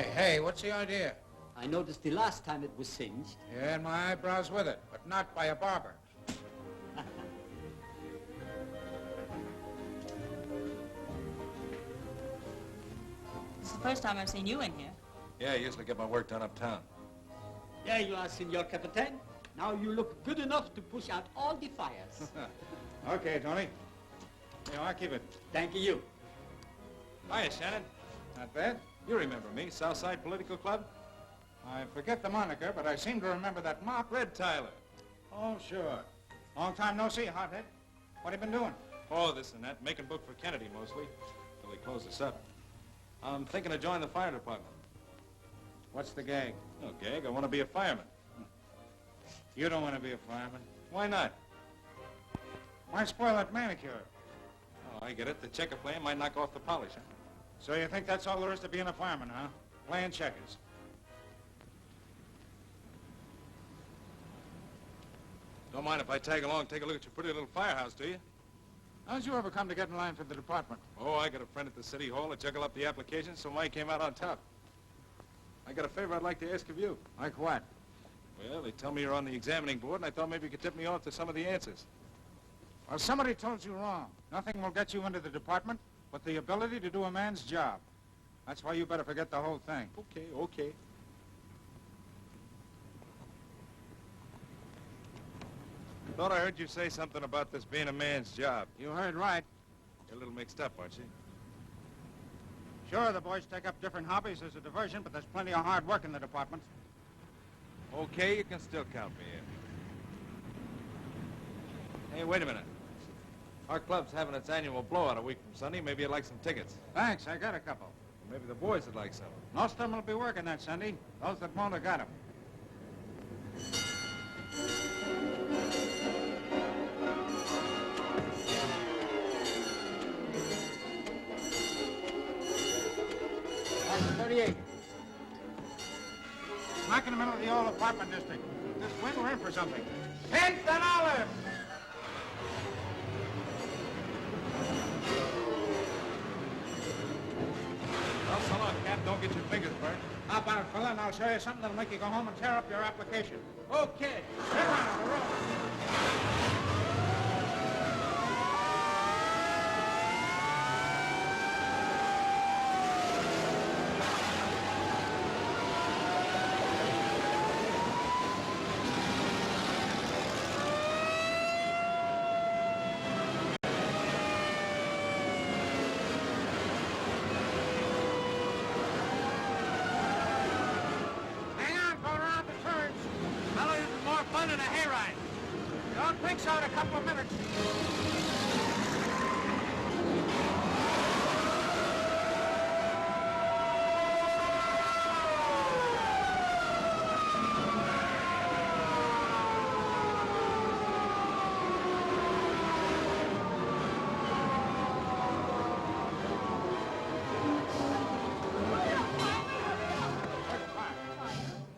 Hey, what's the idea? I noticed the last time it was singed. Yeah, and my eyebrows with it, but not by a barber. It's the first time I've seen you in here. Yeah, I usually get my work done uptown. There you are, Senor Capitan. Now you look good enough to push out all the fires. Okay, Tony. Here, I'll keep it. Thank you. Hiya, Shannon. Not bad. You remember me, Southside Political Club? I forget the moniker, but I seem to remember that mop. Red Tyler. Oh, sure. Long time no see, hothead. What have you been doing? Oh, this and that. Making book for Kennedy, mostly. Till he closed us up. I'm thinking of joining the fire department. What's the gag? No gag. I want to be a fireman. You don't want to be a fireman. Why not? Why spoil that manicure? Oh, I get it. The checker playing might knock off the polish, huh? So you think that's all there is to being a fireman, huh? Playing checkers. Don't mind if I tag along, take a look at your pretty little firehouse, do you? How'd you ever come to get in line for the department? Oh, I got a friend at the city hall that juggled up the applications, so mine came out on top. I got a favor I'd like to ask of you. Like what? Well, they tell me you're on the examining board, and I thought maybe you could tip me off to some of the answers. Well, somebody told you wrong. Nothing will get you into the department but the ability to do a man's job. That's why you better forget the whole thing. Okay. Thought I heard you say something about this being a man's job. You heard right. You're a little mixed up, aren't you? Sure, the boys take up different hobbies as a diversion, but there's plenty of hard work in the department. Okay, you can still count me in. Hey, wait a minute. Our club's having its annual blowout a week from Sunday. Maybe you'd like some tickets. Thanks, I got a couple. Maybe the boys would like some. Most of them will be working that Sunday. Those that won't have got them. That's 38. Smack in the middle of the old apartment district. This wind, we're in for something. $10! Well, so long, Cap. Don't get your fingers burned. Hop out, fella, and I'll show you something that'll make you go home and tear up your application. Okay. Get on the road. Hang on, go around the turns. Fella, this is more fun than a hayride. Don't think so in a couple of minutes.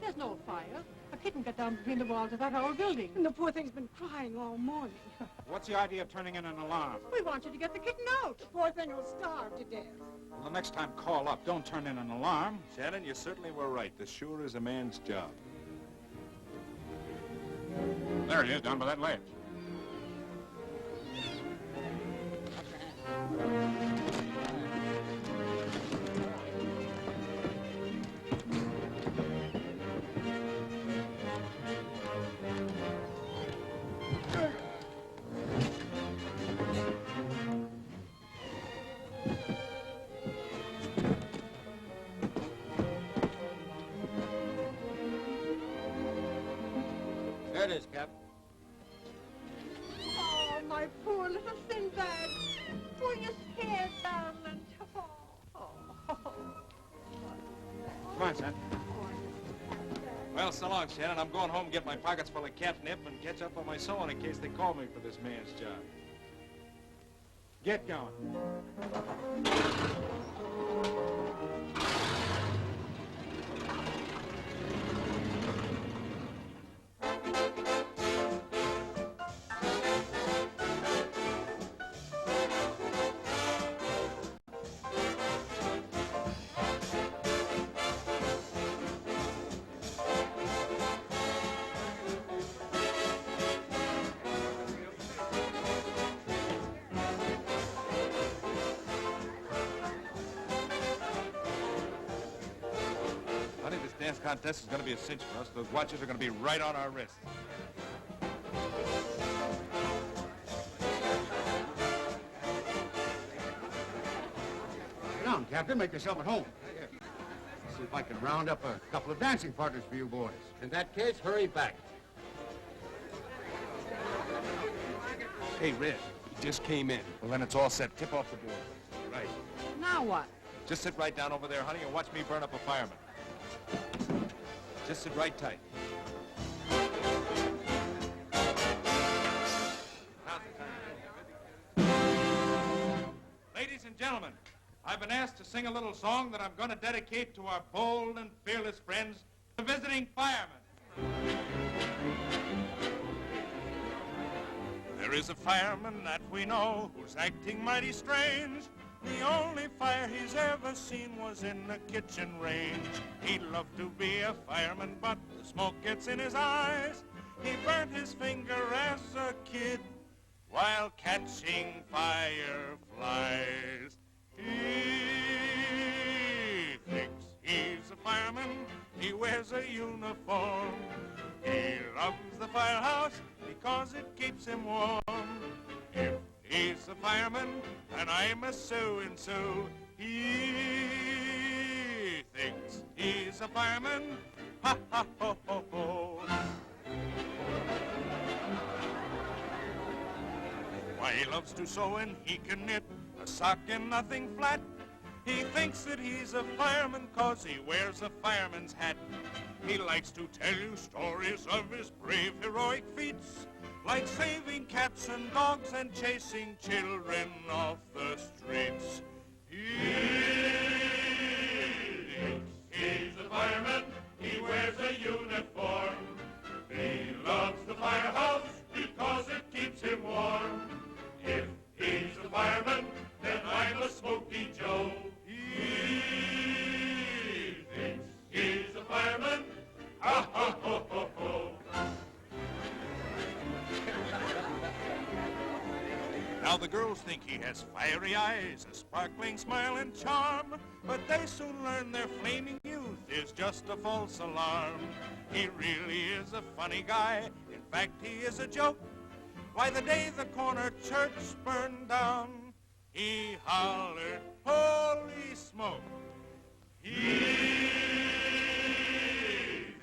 There's no fire. A kitten got down between the walls of that old building. And the poor thing's been crying all morning. What's the idea of turning in an alarm? We want you to get the kitten out. The poor thing will starve to death. Well, the next time, call up. Don't turn in an alarm. Shannon, you certainly were right. This sure is a man's job. There he is, down by that ledge. There it is, Cap. Oh, my poor little Sinbad. Oh, you're scared, darling. Come on, son. Well, so long, Shannon. I'm going home and get my pockets full of catnip and catch up on my sewing in case they call me for this man's job. Get going. dance contest is going to be a cinch for us. Those watches are going to be right on our wrists. Sit down, Captain. Make yourself at home. See if I can round up a couple of dancing partners for you boys. In that case, hurry back. Hey, Red, he just came in. Well, then it's all set. Tip off the board. Right. Now what? Just sit right down over there, honey, and watch me burn up a fireman. Just sit right tight. Ladies and gentlemen, I've been asked to sing a little song that I'm going to dedicate to our bold and fearless friends, the visiting firemen. There is a fireman that we know who's acting mighty strange. The only fire he's ever seen was in the kitchen range. He'd love to be a fireman, but the smoke gets in his eyes. He burnt his finger as a kid while catching fireflies. He thinks he's a fireman. He wears a uniform. He loves the firehouse because it keeps him warm. If he's a fireman and I'm a so-and-so, he thinks he's a fireman. Ha ha ho ho ho. Why, he loves to sew and he can knit a sock and nothing flat. He thinks that he's a fireman 'cause he wears a fireman's hat. He likes to tell you stories of his brave, heroic feats, like saving cats and dogs and chasing children off the streets. He's a fireman. He wears a uniform. He loves the firehouse because it keeps him warm. If he's a fireman, then I'm a Smoky Joe. He thinks he's a fireman. Ha ha ho ho ho. Now the girls think he has fiery eyes, a sparkling smile and charm, but they soon learn their flaming youth is just a false alarm. He really is a funny guy. In fact, he is a joke. Why, the day the corner church burned down, he hollered, "Holy smoke!" He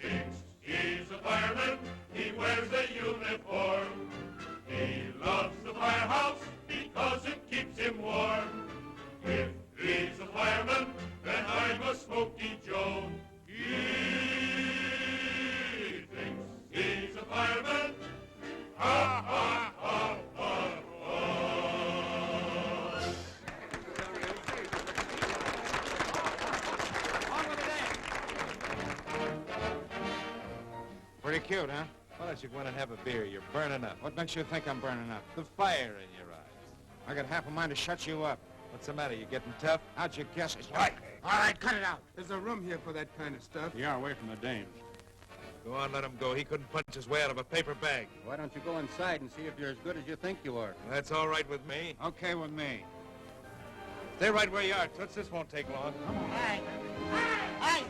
thinks he's a fireman. He wears a uniform. He loves the firehouse because it keeps him warm. If he's a fireman, then I'm a Smoky Joe. He thinks he's a fireman. Ha ha ha ha ha. On with the dance. Pretty cute, huh? Why don't you go in and have a beer? You're burning up. What makes you think I'm burning up? The fire in your eyes. I got half a mind to shut you up. What's the matter? You getting tough? How'd you guess it's right? All right, cut it out. There's a room here for that kind of stuff. Yeah, away from the dames. Go on, let him go. He couldn't punch his way out of a paper bag. Why don't you go inside and see if you're as good as you think you are? That's all right with me. Okay with me. Stay right where you are, Toots. This won't take long. Hey. Hey.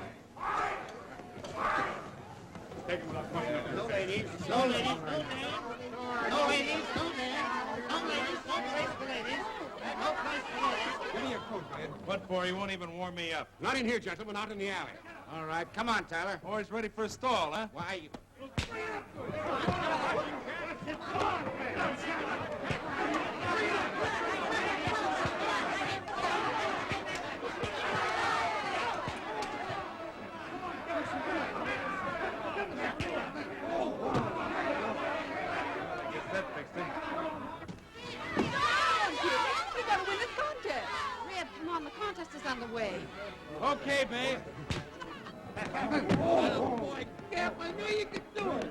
No ladies. No ladies. No ladies. No ladies. No ladies. No place for ladies. No place for ladies. Give me your coat, Red. What for? He won't even warm me up. Not in here, gentlemen. Out in the alley. All right, come on, Tyler. Boys ready for a stall, huh? Why, you... Get that fixed in. We gotta win this contest. Red, come on, the contest is underway. Okay, babe. Oh, boy, Cap, I knew you could do it.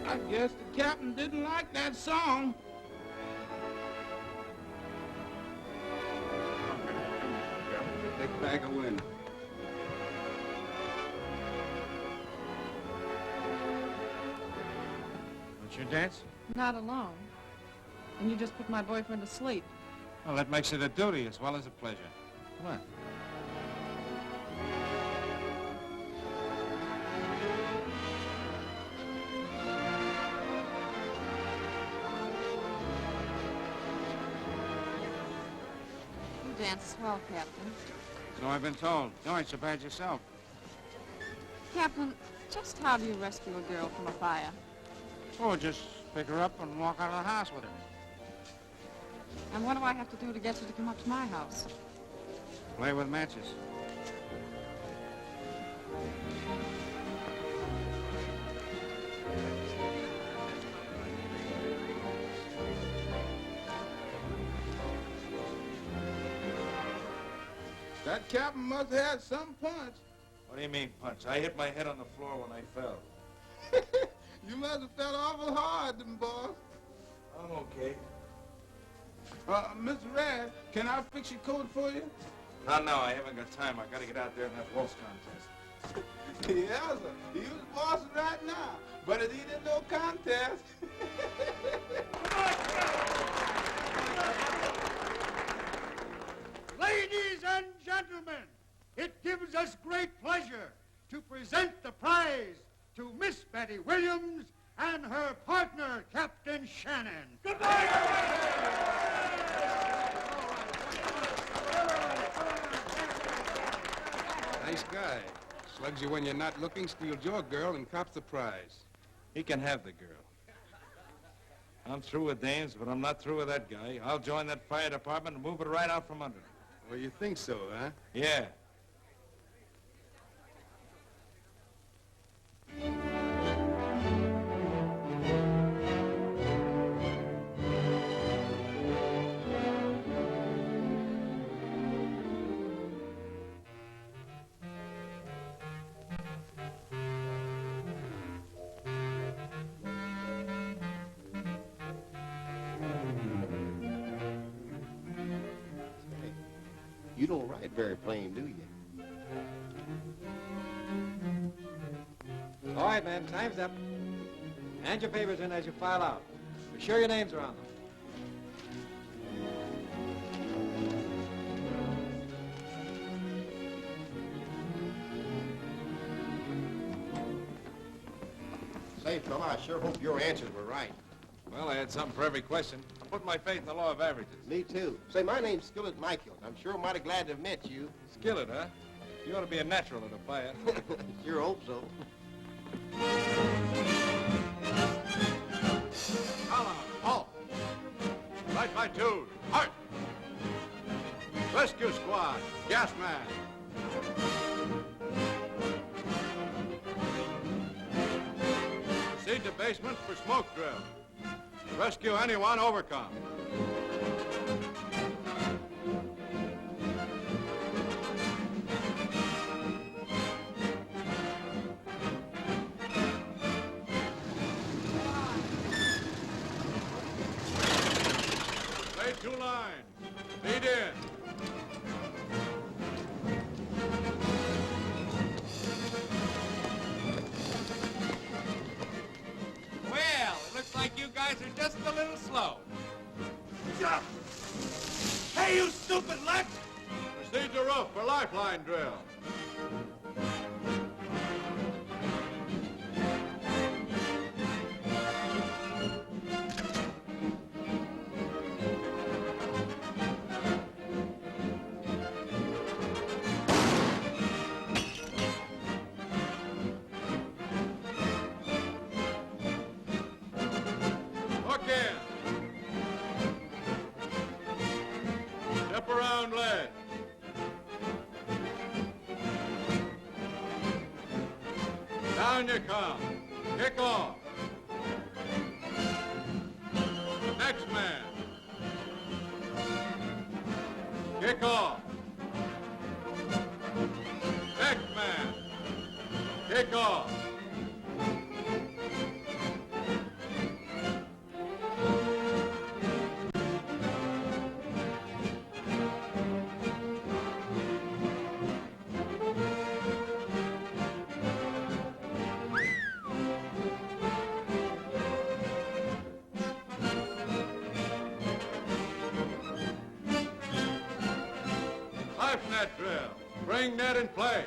I guess the captain didn't like that song. Big bag of wind. Don't It's your dance? Not alone. And you just put my boyfriend to sleep. Well, that makes it a duty as well as a pleasure. What? You dance swell, Captain. So I've been told. You ain't so bad yourself. Captain, just how do you rescue a girl from a fire? Oh, just pick her up and walk out of the house with her. And what do I have to do to get you to come up to my house? Play with matches. That captain must have had some punch. What do you mean, punch? I hit my head on the floor when I fell. You must have fell awful hard, then, boss. I'm okay. Mr. Rad, can I fix your coat for you? No, I haven't got time. I gotta get out there in that waltz contest. Yeah, sir. You was bossing right now, but it ain't no contest. Ladies and gentlemen, it gives us great pleasure to present the prize to Miss Betty Williams and her partner, Captain Shannon. Goodbye! Nice guy. Slugs you when you're not looking, steals your girl, and cops the prize. He can have the girl. I'm through with dames, but I'm not through with that guy. I'll join that fire department and move it right out from under him. Well, you think so, huh? Yeah. You don't write very plain, do you? All right, man, time's up. Hand your papers in as you file out. Be sure your names are on them. Say, fella, I sure hope your answers were right. Well, I had something for every question. I put my faith in the law of averages. Me too. Say, my name's Skillet Michael. I'm sure mighty glad to have met you. Skillet, huh? You ought to be a natural at a fire. Sure hope so. Column, halt. Right by twos. Halt. Rescue squad. Gas man. Proceed to basement for smoke drill. Rescue anyone overcome. Lay two lines. Feed in. Well, it looks like you guys are just a little slow. Hey, you stupid left! Proceed to roof for lifeline drill. Hook in. Step around lead. Down you come. Kick off. Next man. Kick off. Next man. Kick off. Bring net and play.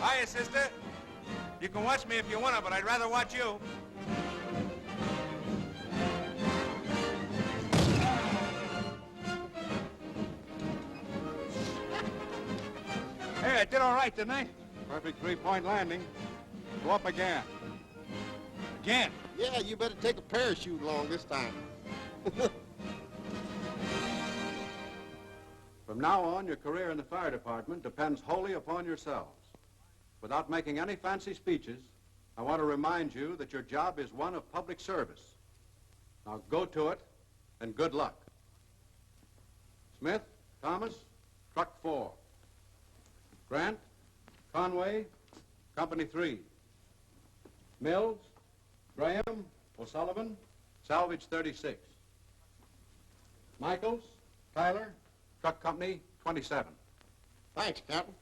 Hiya, sister. You can watch me if you want to, but I'd rather watch you. Hey, I did all right, didn't I? Perfect three-point landing. Go up again. Again? Yeah, you better take a parachute along this time. From now on, your career in the fire department depends wholly upon yourselves. Without making any fancy speeches, I want to remind you that your job is one of public service. Now go to it, and good luck. Smith, Thomas, truck 4. Grant, Conway, company 3. Mills, Graham, O'Sullivan, salvage 36. Michaels, Tyler, truck company 27. Thanks, Captain.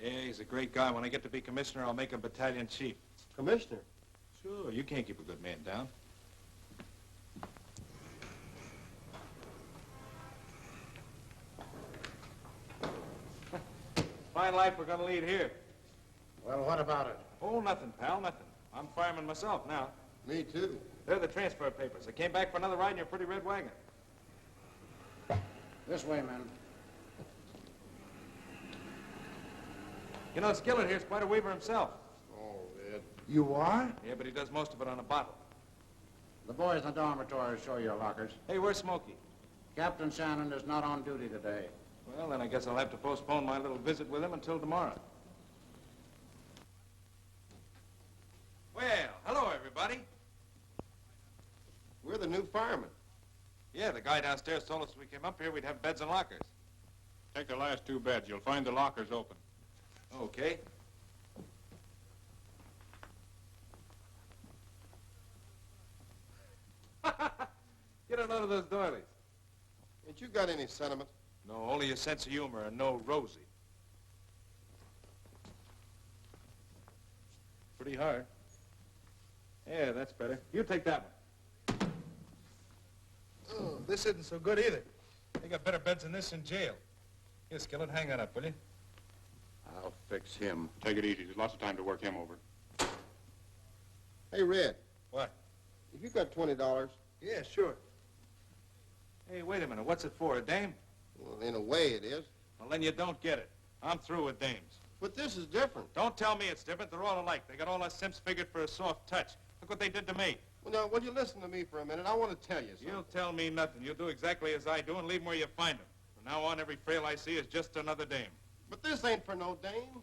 Yeah, he's a great guy. When I get to be commissioner, I'll make him battalion chief. Commissioner? Sure, you can't keep a good man down. Fine life we're gonna lead here. Well, what about it? Oh, nothing, pal, nothing. I'm fireman myself now. Me too. They're the transfer papers. I came back for another ride in your pretty red wagon. This way, men. You know, Skillet here's quite a weaver himself. Oh, Ed. You are? Yeah, but he does most of it on a bottle. The boys in the dormitory will show you your lockers. Hey, where's Smokey? Captain Shannon is not on duty today. Well, then I guess I'll have to postpone my little visit with him until tomorrow. Well, hello, everybody. We're the new firemen. Yeah, the guy downstairs told us when we came up here we'd have beds and lockers. Take the last 2 beds. You'll find the lockers open. Okay. Get another of those doilies. Ain't you got any sentiment? No, only a sense of humor and no Rosie. Pretty hard. Yeah, that's better. You take that one. Oh, this isn't so good either. They got better beds than this in jail. Here, Skillet, hang that up, will you? I'll fix him. Take it easy. There's lots of time to work him over. Hey, Red. What? If you got $20. Yeah, sure. Hey, wait a minute. What's it for, a dame? Well, in a way it is. Well, then you don't get it. I'm through with dames. But this is different. Don't tell me it's different. They're all alike. They got all us simps figured for a soft touch. Look what they did to me. Well, now, will you listen to me for a minute? I want to tell you something. You'll tell me nothing. You'll do exactly as I do and leave them where you find them. From now on, every frail I see is just another dame. But this ain't for no dame.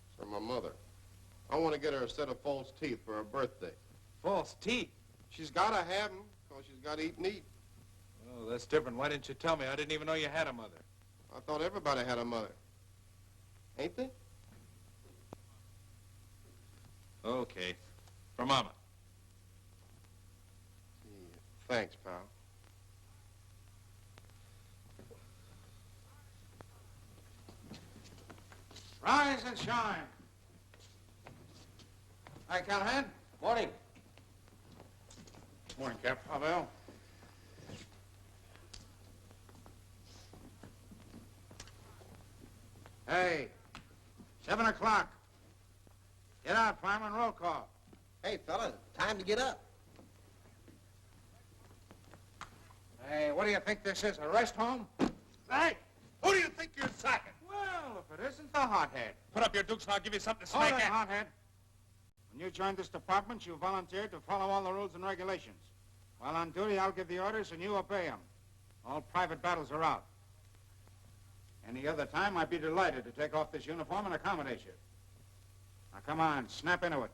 It's for my mother. I want to get her a set of false teeth for her birthday. False teeth? She's got to have them, because she's got to eat meat. Oh, that's different. Why didn't you tell me? I didn't even know you had a mother. I thought everybody had a mother. Ain't they? Okay. For Mama. Yeah. Thanks, pal. Rise and shine. Hi, Callahan. Morning. Morning, Cap. Oh, Bill. Hey, 7 o'clock. Get out, fireman. Roll call. Hey, fella, time to get up. Hey, what do you think this is, a rest home? Hey! Who do you think you're sacking? Well, if it isn't the hothead. Put up your dukes and I'll give you something to Hold smack it, at. hothead. When you joined this department, you volunteered to follow all the rules and regulations. While on duty, I'll give the orders and you obey them. All private battles are out. Any other time, I'd be delighted to take off this uniform and accommodate you. Now, come on, snap into it.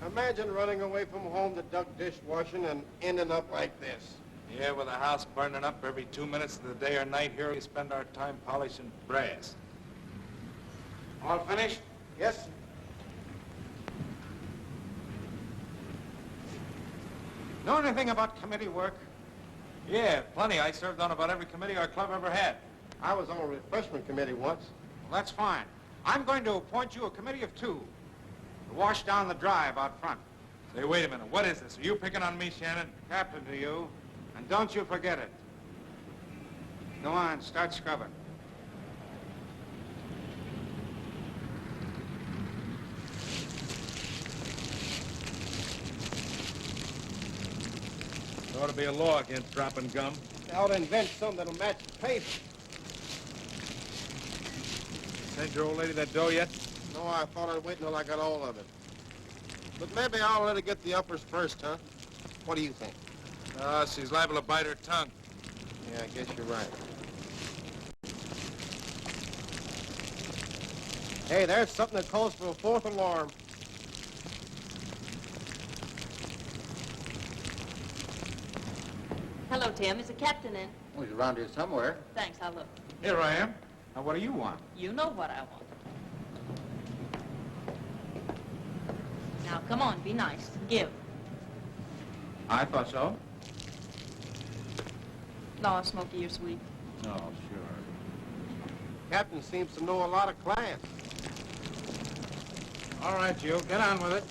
Imagine running away from home to duck dishwashing and ending up like this. Yeah, with the house burning up every 2 minutes of the day or night, here we spend our time polishing brass. All finished? Yes. Know anything about committee work? Yeah, plenty. I served on about every committee our club ever had. I was on a refreshment committee once. Well, that's fine. I'm going to appoint you a committee of 2 to wash down the drive out front. Say, wait a minute. What is this? Are you picking on me, Shannon? Captain to you. And don't you forget it. Go on, start scrubbing. There ought to be a law against dropping gum. They ought to invent something that'll match the paper. Send your old lady that dough yet? No, I thought I'd wait until I got all of it. But maybe I'll let her get the uppers first, huh? What do you think? She's liable to bite her tongue. Yeah, I guess you're right. Hey, there's something that calls for a 4th alarm. Hello, Tim. Is the captain in? Well, he's around here somewhere. Thanks, I'll look. Here I am. Now, what do you want? You know what I want. Now, come on, be nice. Give. I thought so. No, Smokey, you're sweet. Oh, sure. Captain seems to know a lot of class. All right, you. Get on with it.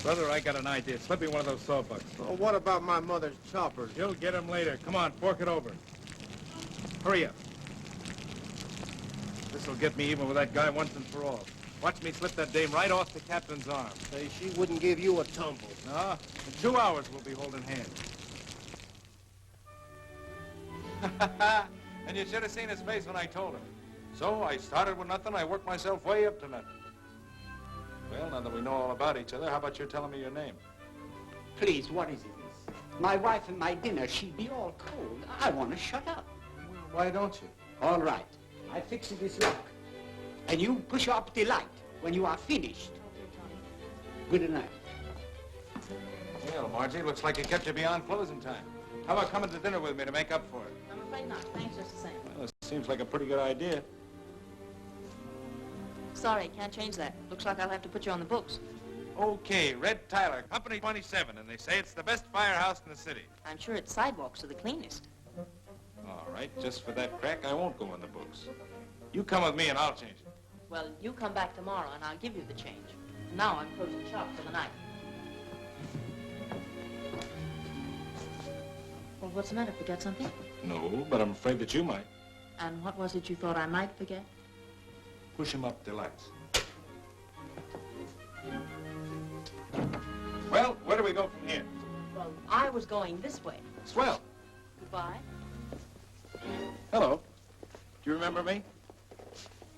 Brother, I got an idea. Slip me one of those sawbucks. Oh, what about my mother's choppers? You'll get them later. Come on, fork it over. Hurry up. This'll get me even with that guy once and for all. Watch me slip that dame right off the captain's arm. Say, she wouldn't give you a tumble. No, in 2 hours we'll be holding hands. And you should have seen his face when I told him. So I started with nothing. I worked myself way up to nothing. Well, now that we know all about each other, how about you telling me your name? Please, what is it? My wife and my dinner, she'd be all cold. I want to shut up. Well, why don't you? All right. I fix this lock. And you push up the light when you are finished. Good night. Well, Margie, looks like it kept you beyond closing time. How about coming to dinner with me to make up for it? I'm afraid not. Thanks just the same. Well, it seems like a pretty good idea. Sorry, can't change that. Looks like I'll have to put you on the books. Okay, Red Tyler, Company 27, and they say it's the best firehouse in the city. I'm sure its sidewalks are the cleanest. All right, just for that crack, I won't go in the books. You come with me and I'll change it. Well, you come back tomorrow and I'll give you the change. Now I'm closing shop for the night. Well, what's the matter? Forget something? No, but I'm afraid that you might. And what was it you thought I might forget? Push him up the lights. Well, where do we go from here? Well, I was going this way. Swell. Goodbye. Hello. Do you remember me?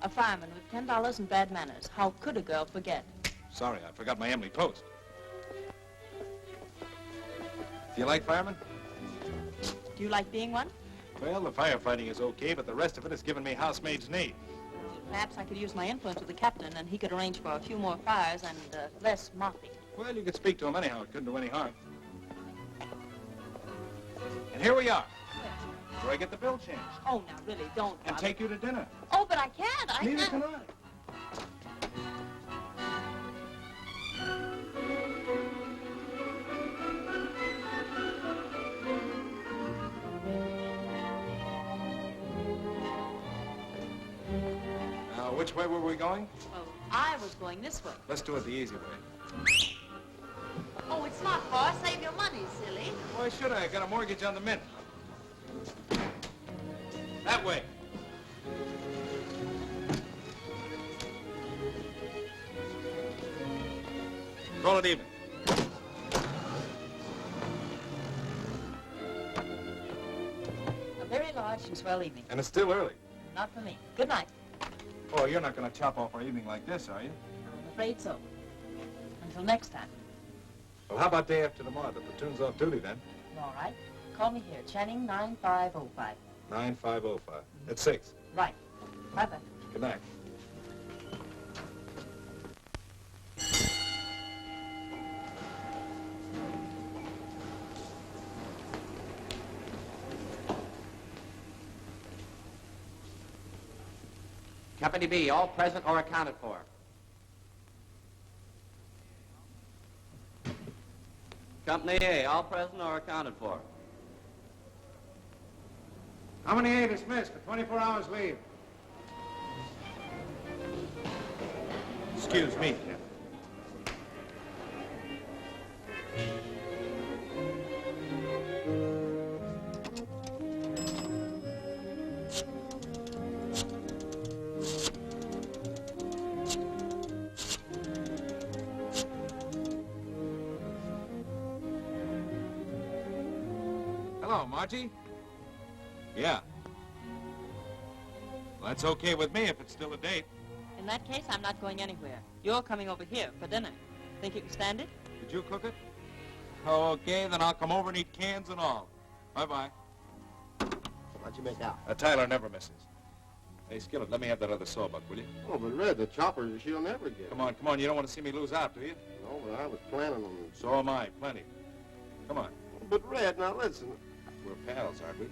A fireman with $10 and bad manners. How could a girl forget? Sorry, I forgot my Emily Post. Do you like firemen? Do you like being one? Well, the firefighting is okay, but the rest of it has given me housemaid's knee. Perhaps I could use my influence with the captain, and he could arrange for a few more fires and less mopping. Well, you could speak to him anyhow. It couldn't do any harm. And here we are. Where I get the bill changed. Oh, now, really, don't. And Bob. take you to dinner. Oh, but I can't. I Neither can't. can I. Now, which way were we going? Well, I was going this way. Let's do it the easy way. Oh, it's not far. Save your money, silly. Why should I? I got a mortgage on the mint. That way. Call it even. A very large and swell evening. And it's still early. Not for me. Good night. Oh, you're not going to chop off our evening like this, are you? I'm afraid so. Until next time. Well, how about day after tomorrow? The platoon's off duty then. All right. Call me here. Channing 9505. 9505. At 6. Right. Bye-bye. Good night. Company B, all present or accounted for. Company A, all present or accounted for. Company A dismissed for 24 hours leave. Excuse me, Captain. Hello, Margie. Yeah. Well, that's okay with me if it's still a date. In that case, I'm not going anywhere. You're coming over here for dinner. Think you can stand it? Did you cook it? Okay, then I'll come over and eat cans and all. Bye-bye. What'd you miss out? Tyler never misses. Hey, Skillet, let me have that other sawbuck, will you? Oh, but Red, the chopper, she'll never get. Come on. You don't want to see me lose out, do you? No, but I was planning on it. So am I. Plenty. Come on. But Red, now listen. We're pals, aren't we?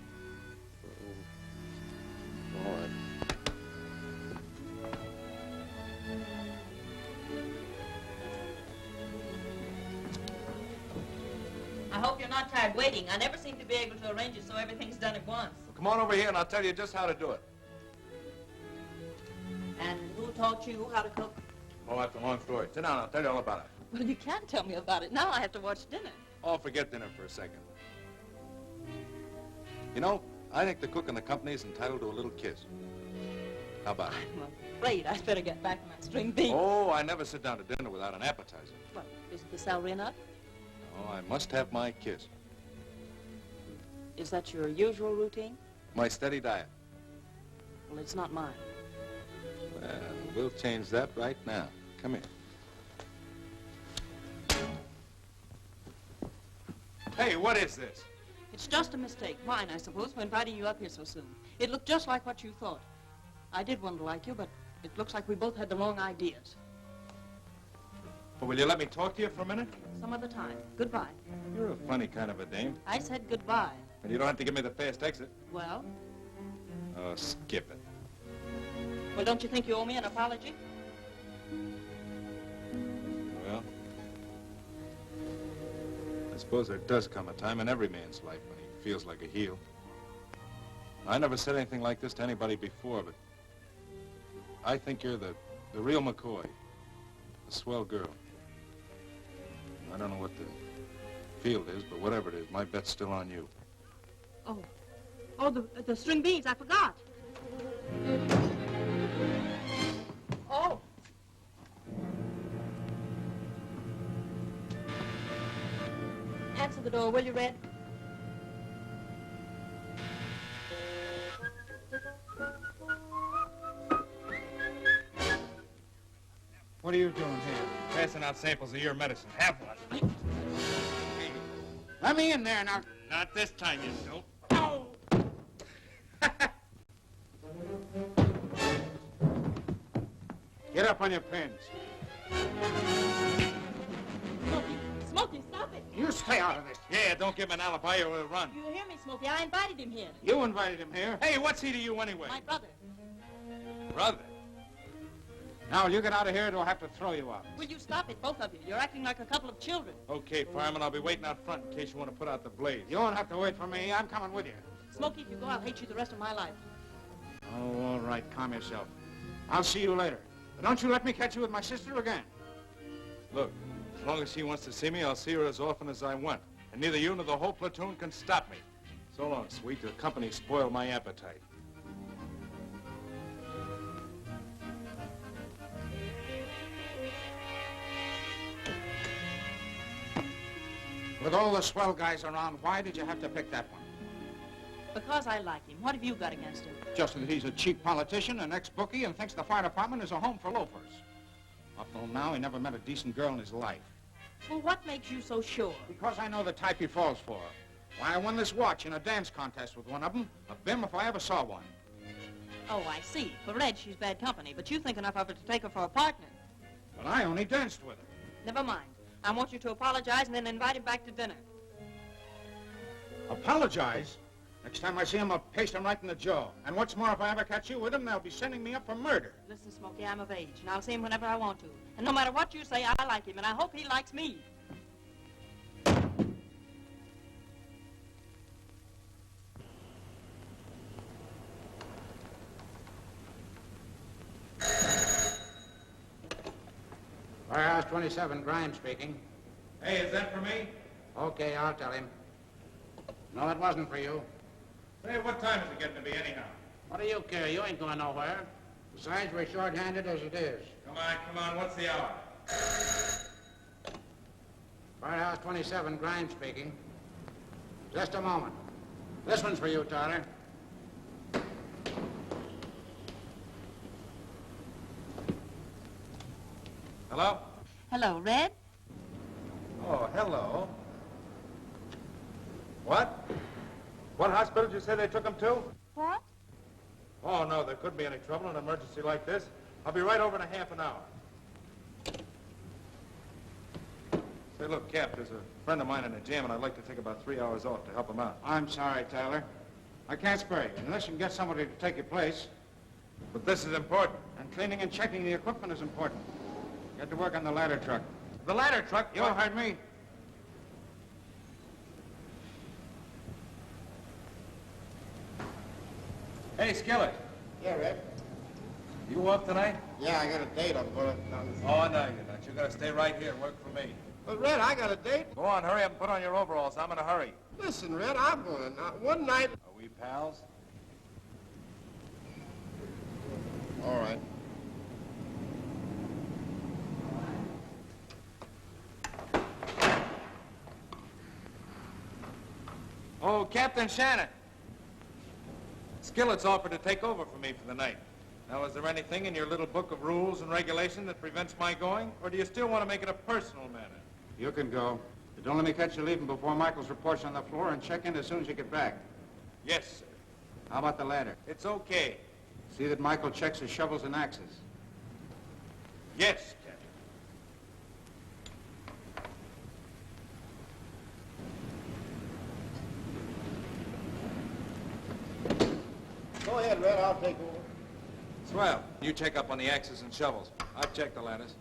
All right. I hope you're not tired waiting. I never seem to be able to arrange it so everything's done at once. Well, come on over here and I'll tell you just how to do it. And who taught you how to cook? Oh, that's a long story. Sit down, I'll tell you all about it. Well, you can't tell me about it. Now I have to watch dinner. Oh, forget dinner for a second. You know, I think the cook in the company is entitled to a little kiss. How about it? I'm afraid I'd better get back to my string bean. Oh, I never sit down to dinner without an appetizer. What, isn't the salary enough? Oh, I must have my kiss. Is that your usual routine? My steady diet. Well, it's not mine. Well, we'll change that right now. Come here. Hey, what is this? It's just a mistake. Mine, I suppose, for inviting you up here so soon. It looked just like what you thought. I did want to like you, but it looks like we both had the wrong ideas. Well, will you let me talk to you for a minute? Some other time. Goodbye. You're a funny kind of a dame. I said goodbye. And you don't have to give me the fast exit. Well? Oh, skip it. Well, don't you think you owe me an apology? Well, I suppose there does come a time in every man's life when he feels like a heel. I never said anything like this to anybody before, but I think you're the real McCoy, a swell girl. I don't know what the field is, but whatever it is, my bet's still on you. Oh, the string beans, I forgot. Oh. Answer the door, will you, Red? What are you doing here? Passing out samples of your medicine. Have one. Let me in there now. Not this time, you dope. Get up on your pins. Smokey, stop it. You stay out of this. Yeah, don't give him an alibi or he'll run. You hear me, Smokey? I invited him here. You invited him here. Hey, what's he to you anyway? My brother. Brother. Now, will you get out of here or do I have to throw you out? Will you stop it, both of you? You're acting like a couple of children. Okay, Fireman, I'll be waiting out front in case you want to put out the blaze. You won't have to wait for me. I'm coming with you. Smokey, if you go, I'll hate you the rest of my life. Oh, all right. Calm yourself. I'll see you later. But don't you let me catch you with my sister again. Look, as long as she wants to see me, I'll see her as often as I want. And neither you nor the whole platoon can stop me. So long, sweet. The company spoiled my appetite. With all the swell guys around, why did you have to pick that one? Because I like him. What have you got against him? Just that he's a cheap politician, an ex-bookie, and thinks the fire department is a home for loafers. Up till now, he never met a decent girl in his life. Well, what makes you so sure? Because I know the type he falls for. Why, I won this watch in a dance contest with one of them. A bim if I ever saw one. Oh, I see. For Red, she's bad company, but you think enough of her to take her for a partner. But I only danced with her. Never mind. I want you to apologize and then invite him back to dinner. Apologize? Next time I see him, I'll paste him right in the jaw. And what's more, if I ever catch you with him, they'll be sending me up for murder. Listen, Smokey, I'm of age, and I'll see him whenever I want to. And no matter what you say, I like him, and I hope he likes me. Firehouse 27, Grimes speaking. Hey, is that for me? Okay, I'll tell him. No, it wasn't for you. Say, what time is it getting to be anyhow? What do you care? You ain't going nowhere. Besides, we're short-handed as it is. Come on, what's the hour? Firehouse 27, Grimes speaking. Just a moment. This one's for you, Tyler. Hello? Hello, Red. Oh, hello. What? What hospital did you say they took him to? What? Oh, no, there couldn't be any trouble in an emergency like this. I'll be right over in a half an hour. Say, look, Cap, there's a friend of mine in a jam, and I'd like to take about 3 hours off to help him out. I'm sorry, Tyler. I can't spare you, unless you can get somebody to take your place. But this is important. And cleaning and checking the equipment is important. Get to work on the ladder truck. The ladder truck? You heard me. Hey, Skillet. Yeah, Red? You off tonight? Yeah, I got a date. I'm going to... Oh, no, you're not. You're going to stay right here and work for me. But, Red, I got a date. Go on, hurry up and put on your overalls. I'm in a hurry. Listen, Red, I'm going to... One night... Are we pals? All right. Oh, Captain Shannon. Skillet's offered to take over for me for the night. Now, is there anything in your little book of rules and regulations that prevents my going? Or do you still want to make it a personal matter? You can go. But don't let me catch you leaving before Michael's reports on the floor, and check in as soon as you get back. Yes, sir. How about the ladder? It's okay. See that Michael checks his shovels and axes. Yes, Captain. Go ahead, Red. I'll take over. Swell. You check up on the axes and shovels. I've checked the ladders.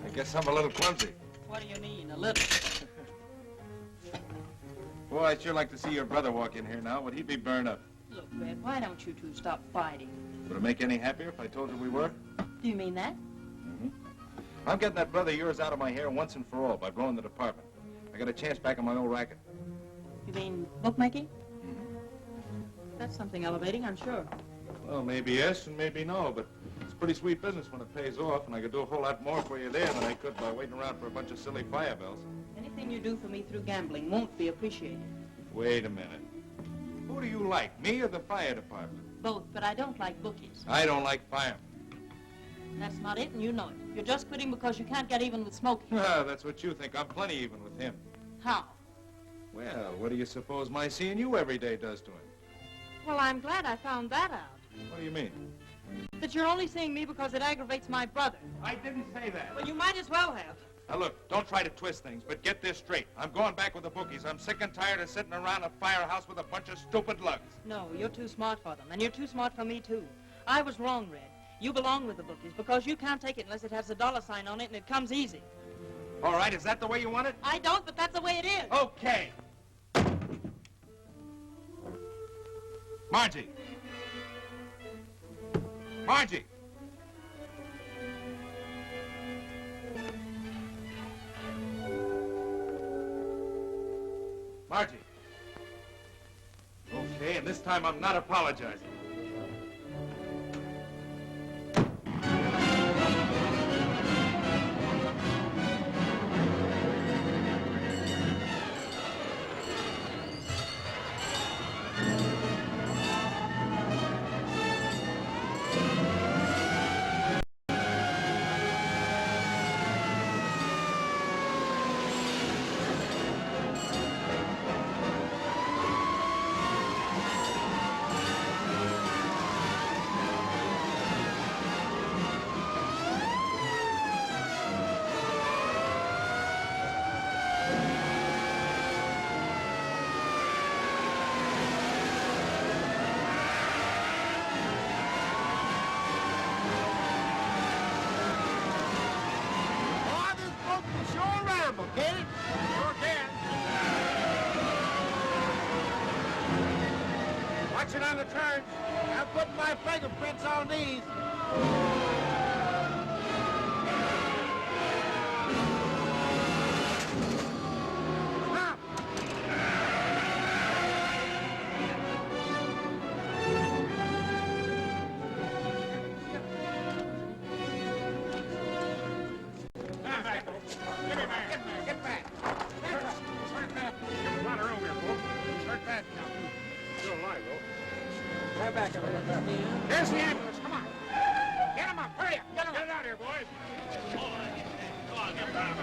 I guess I'm a little clumsy. What do you mean, a little? Boy, I'd sure like to see your brother walk in here now. Would he be burned up? Look, Red, why don't you two stop fighting? Would it make any happier if I told you we were? Do you mean that? Mm-hmm. I'm getting that brother of yours out of my hair once and for all by blowing the department. I got a chance back on my old racket. You mean bookmaking? Mm-hmm. That's something elevating, I'm sure. Well, maybe yes and maybe no, but it's pretty sweet business when it pays off, and I could do a whole lot more for you there than I could by waiting around for a bunch of silly fire bells. Anything you do for me through gambling won't be appreciated. Wait a minute. Who do you like, me or the fire department? Both, but I don't like bookies. I don't like firemen. That's not it, and you know it. You're just quitting because you can't get even with Smokey. That's what you think. I'm plenty even with him. How? Well, what do you suppose my seeing you every day does to him? Well, I'm glad I found that out. What do you mean? That you're only seeing me because it aggravates my brother. I didn't say that. Well, you might as well have. Now, look, don't try to twist things, but get this straight. I'm going back with the bookies. I'm sick and tired of sitting around a firehouse with a bunch of stupid lugs. No, you're too smart for them, and you're too smart for me, too. I was wrong, Red. You belong with the bookies because you can't take it unless it has a dollar sign on it and it comes easy. All right, is that the way you want it? I don't, but that's the way it is. Okay. Margie. Margie. Margie. Okay, and this time I'm not apologizing. Watch it on the turn. I'm putting my fingerprints on these. Get back. Start back. There's a lot of room here, folks. Start back, Captain. You're alive, though. Right back, everyone. There's the ambulance. Come on. Get him up. Hurry up. Get him up. Get it out here, boys. Come on, get back.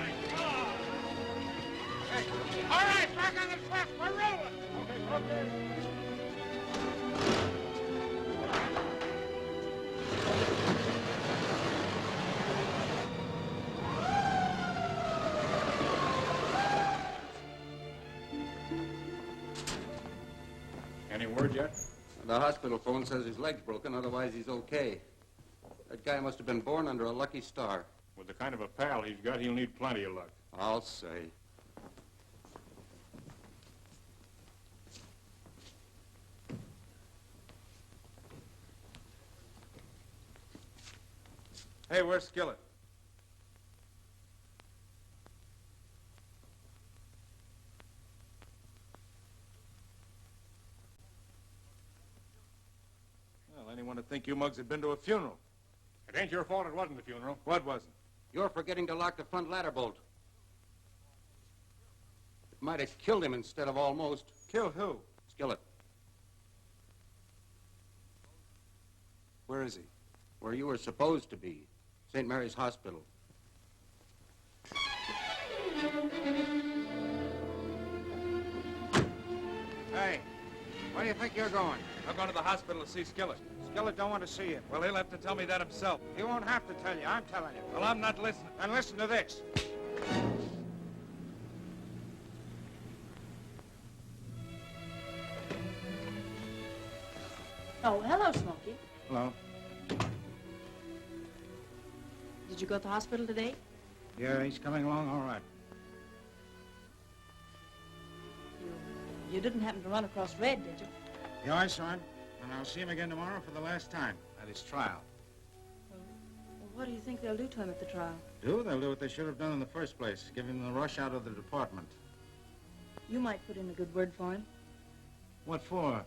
All right, back on the track. We're rolling. Okay. Any word yet? The hospital phone says his leg's broken, otherwise he's okay. That guy must have been born under a lucky star. With the kind of a pal he's got, he'll need plenty of luck. I'll say. Hey, where's Skillet? Well, anyone would think you mugs had been to a funeral. It ain't your fault it wasn't a funeral. What wasn't? You're forgetting to lock the front ladder bolt. It might have killed him instead of almost. Killed who? Skillet. Where is he? Where you were supposed to be. St. Mary's Hospital. Hey, where do you think you're going? I'm going to the hospital to see Skillet. Skillet don't want to see you. Well, he'll have to tell me that himself. He won't have to tell you. I'm telling you. Well, I'm not listening. And listen to this. Oh, hello, Smokey. Hello. Did you go to the hospital today? Yeah, he's coming along all right. You didn't happen to run across Red, did you? Yeah, I saw him. And I'll see him again tomorrow for the last time at his trial. Well, what do you think they'll do to him at the trial? They'll do what they should have done in the first place. Give him the rush out of the department. You might put in a good word for him. What for?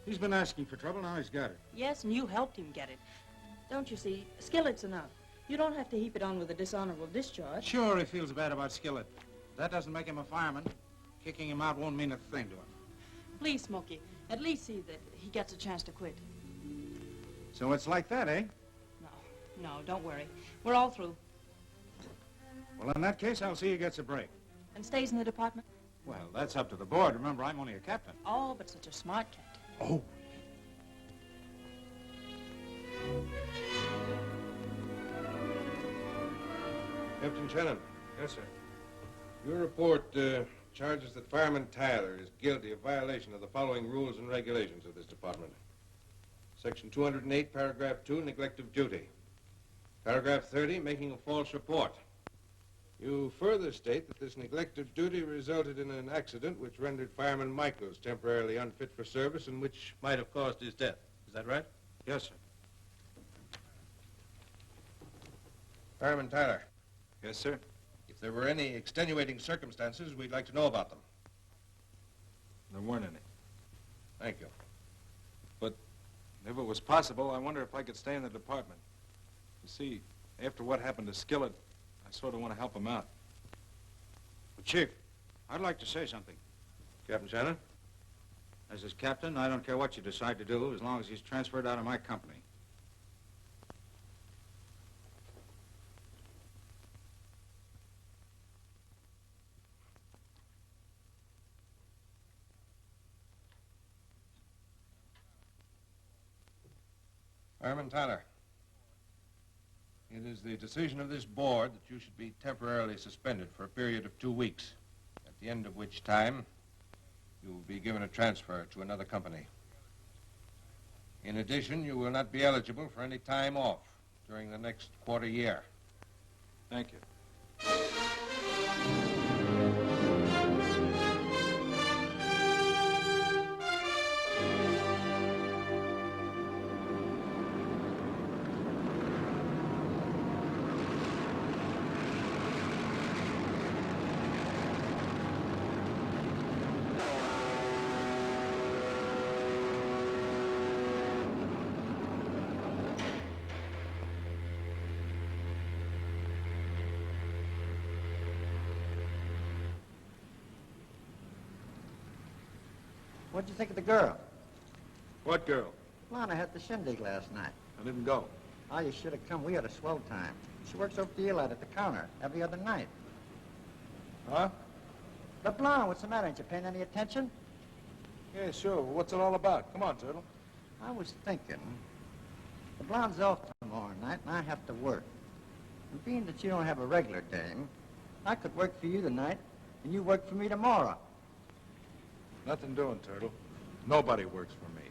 He's been asking for trouble, now he's got it. Yes, and you helped him get it. Don't you see, Skillet's enough. You don't have to heap it on with a dishonorable discharge. Sure, he feels bad about Skillet. That doesn't make him a fireman. Kicking him out won't mean a thing to him. Please, Smokey, at least see that he gets a chance to quit. So it's like that, eh? No, don't worry. We're all through. Well, in that case, I'll see he gets a break. And stays in the department? Well, that's up to the board. Remember, I'm only a captain. Oh, but such a smart captain. Oh. Captain Shannon. Yes, sir. Your report charges that Fireman Tyler is guilty of violation of the following rules and regulations of this department. Section 208, paragraph 2, neglect of duty. Paragraph 30, making a false report. You further state that this neglect of duty resulted in an accident which rendered Fireman Michaels temporarily unfit for service and which might have caused his death. Is that right? Yes, sir. Fireman Tyler. Yes, sir. If there were any extenuating circumstances, we'd like to know about them. There weren't any. Thank you. But if it was possible, I wonder if I could stay in the department. You see, after what happened to Skillet, I sort of want to help him out. Well, Chief, I'd like to say something. Captain Shannon? As his captain, I don't care what you decide to do, as long as he's transferred out of my company. Fireman Tyler, it is the decision of this board that you should be temporarily suspended for a period of 2 weeks, at the end of which time you will be given a transfer to another company. In addition, you will not be eligible for any time off during the next quarter year. Thank you. What'd you think of the girl? What girl? Lana had the shindig last night. I didn't go. Oh, you should have come. We had a swell time. She works over the Skillet at the counter every other night. Huh? The blonde, what's the matter? Ain't you paying any attention? Yeah, sure. Well, what's it all about? Come on, Turtle. I was thinking, the blonde's off tomorrow night, and I have to work. And being that you don't have a regular dame, I could work for you tonight, and you work for me tomorrow. Nothing doing, Turtle. Nobody works for me.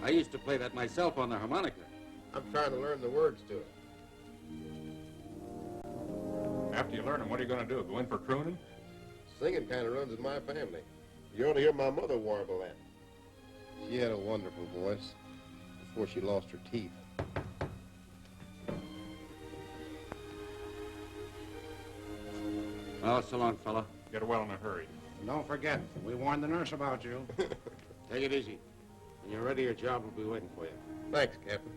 I used to play that myself on the harmonica. I'm trying to learn the words to it. After you learn them, what are you going to do? Go in for crooning? Singing kind of runs in my family. You ought to hear my mother warble that. She had a wonderful voice before she lost her teeth. Oh, so long, fella. Get well in a hurry. And don't forget, we warned the nurse about you. Take it easy. When you're ready, your job will be waiting for you. Thanks, Captain.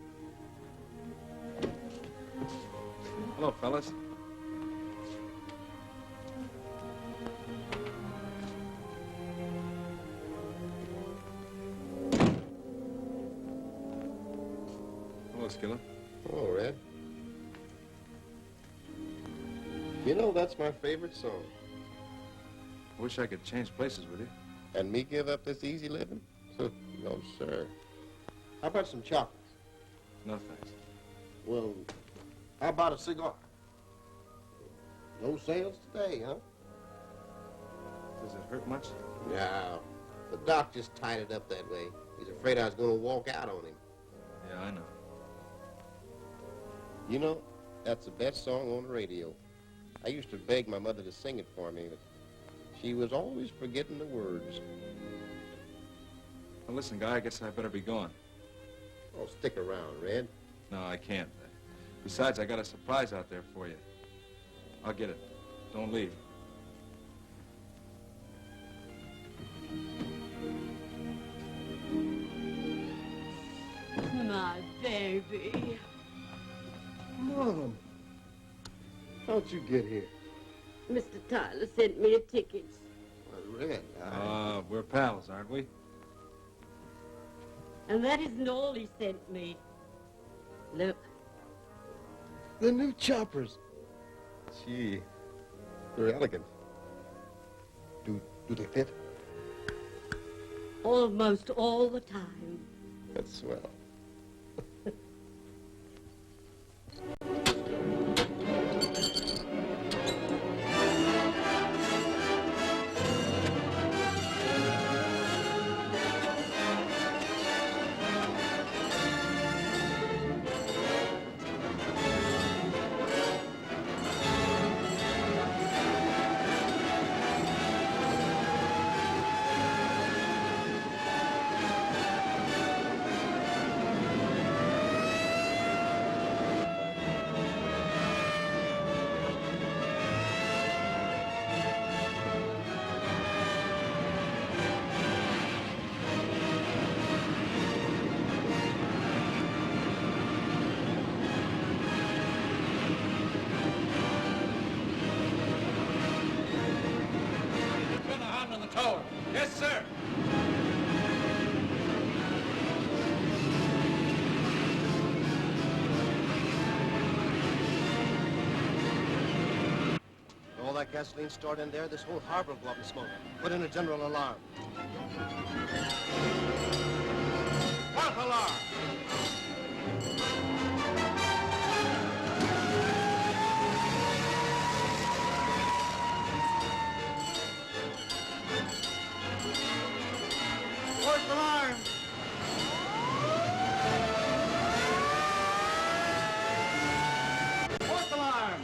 Hello, fellas. Hello, Skillet. Hello, Red. You know, that's my favorite song. I wish I could change places with you. And me give up this easy living? No, sir. How about some chocolates? No, thanks. Well, how about a cigar? No sales today, huh? Does it hurt much? No. The doc just tied it up that way. He's afraid I was going to walk out on him. Yeah, I know. You know, that's the best song on the radio. I used to beg my mother to sing it for me, but she was always forgetting the words. Well, listen, Guy, I guess I better be going. Oh, stick around, Red. No, I can't. Besides, I got a surprise out there for you. I'll get it. Don't leave. My baby. Mom, how'd you get here? Mr. Tyler sent me a ticket. Red, We're pals, aren't we? And that isn't all he sent me. Look. The new choppers. Gee, they're elegant. Do they fit? Almost all the time. That's swell. Yes, sir. All that gasoline stored in there, this whole harbor will go up in smoke. Put in a general alarm. Fourth alarm! Fourth alarm! Fourth alarm!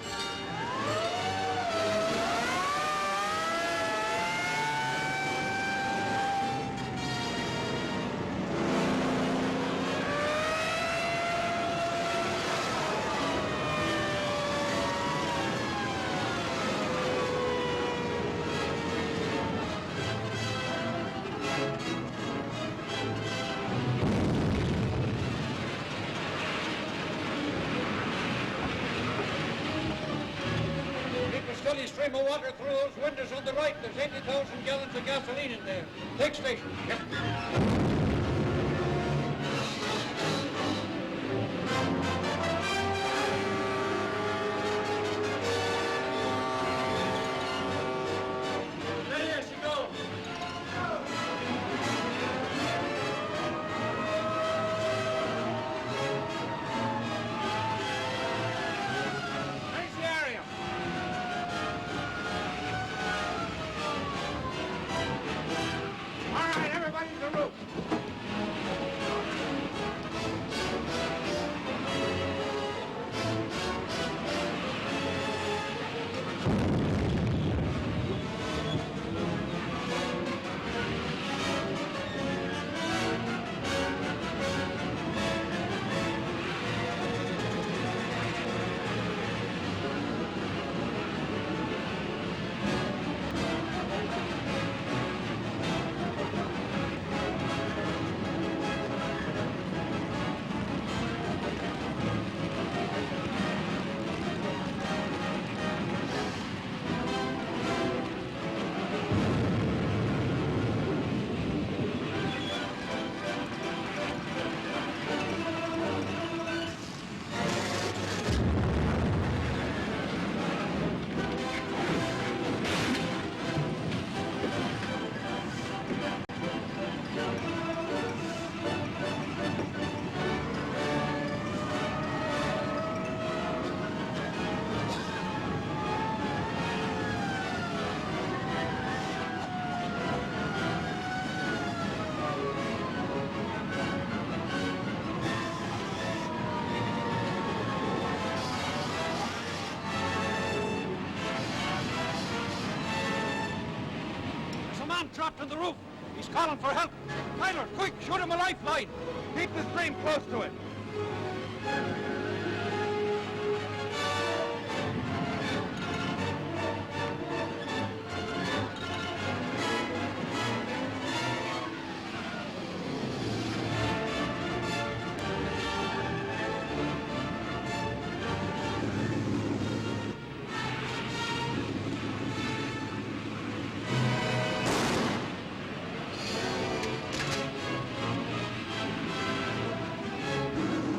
stream of water through those windows on the right. There's 80,000 gallons of gasoline in there. Take station. Yes. There she goes. Raise the area. All right, everybody to the roof. There's a man trapped on the roof. He's calling for help. Tyler, quick, shoot him a lifeline. Keep the stream close to it.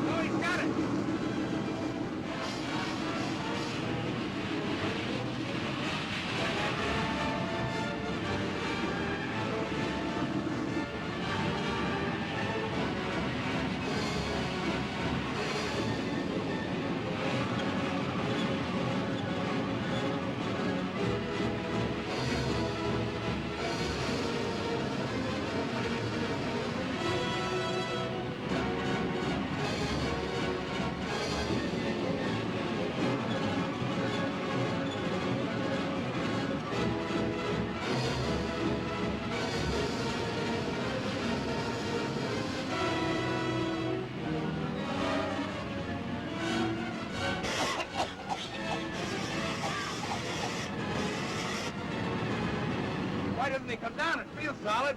Oh, he's got it. Why doesn't he come down? It feels solid.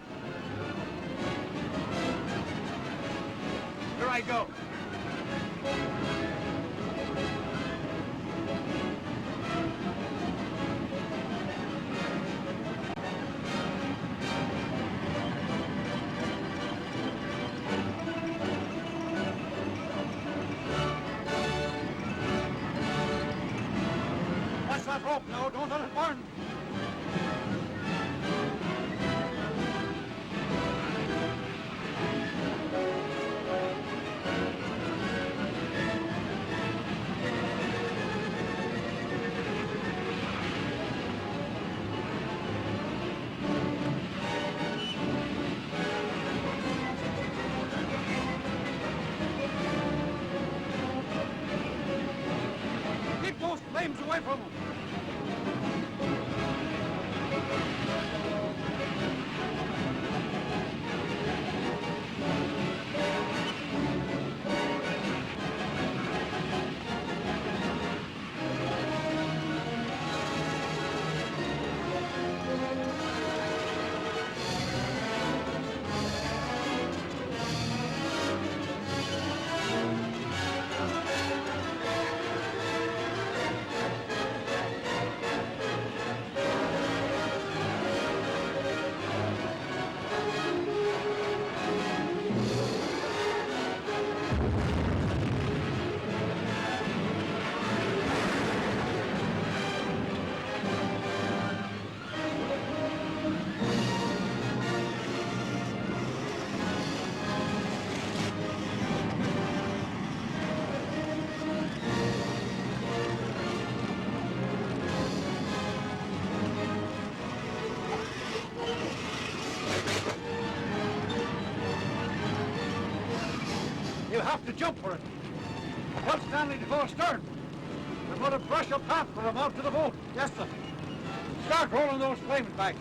Here I go. Watch that rope now. Don't let it burn. Keep those flames away from him. have to jump for it. Tell Stanley to go astern. We're going to brush a path for him out to the boat. Yes, sir. Start rolling those flames back.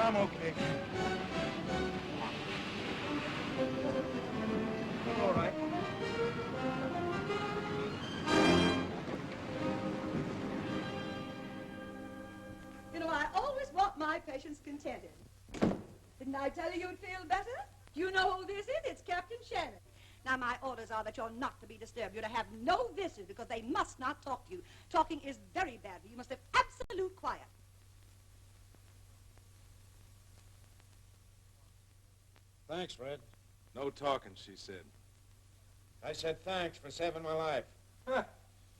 I'm okay. All right. You know, I always want my patients contented. Didn't I tell you you'd feel better? Do you know who this is? It's Captain Shannon. Now, my orders are that you're not to be disturbed. You're to have no visitors because they must not talk to you. Talking is very bad for you. You must have absolute quiet. Thanks, Fred. No talking, she said. I said thanks for saving my life. Huh.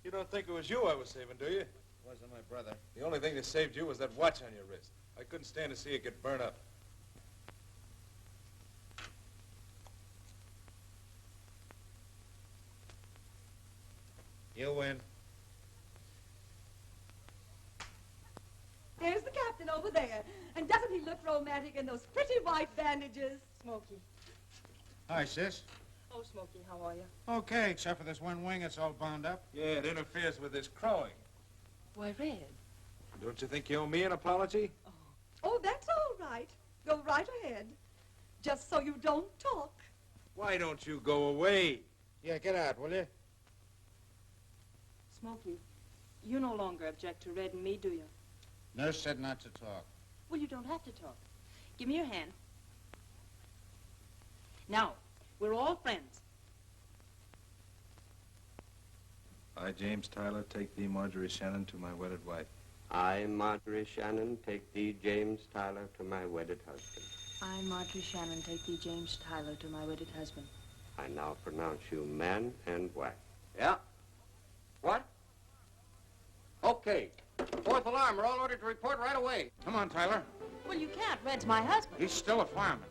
You don't think it was you I was saving, do you? It wasn't my brother. The only thing that saved you was that watch on your wrist. I couldn't stand to see it get burned up. You win. There's the captain over there. And doesn't he look romantic in those pretty white bandages? Smokey. Hi, sis. Oh, Smokey, how are you? Okay, except for this one wing that's all bound up. Yeah, it interferes with his crowing. Why, Red. Don't you think you owe me an apology? Oh, that's all right. Go right ahead. Just so you don't talk. Why don't you go away? Yeah, get out, will you? Smokey, you no longer object to Red and me, do you? Nurse said not to talk. Well, you don't have to talk. Give me your hand. Now, we're all friends. I, James Tyler, take thee, Marjorie Shannon, to my wedded wife. I, Marjorie Shannon, take thee, James Tyler, to my wedded husband. I, Marjorie Shannon, take thee, James Tyler, to my wedded husband. I now pronounce you man and wife. Yeah? What? Okay. Fourth alarm. We're all ordered to report right away. Come on, Tyler. Well, you can't. Red's my husband. He's still a fireman.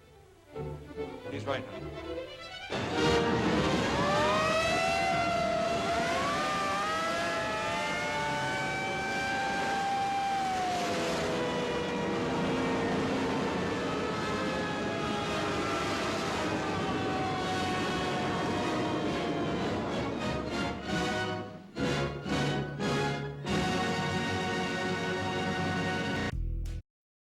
He's right now.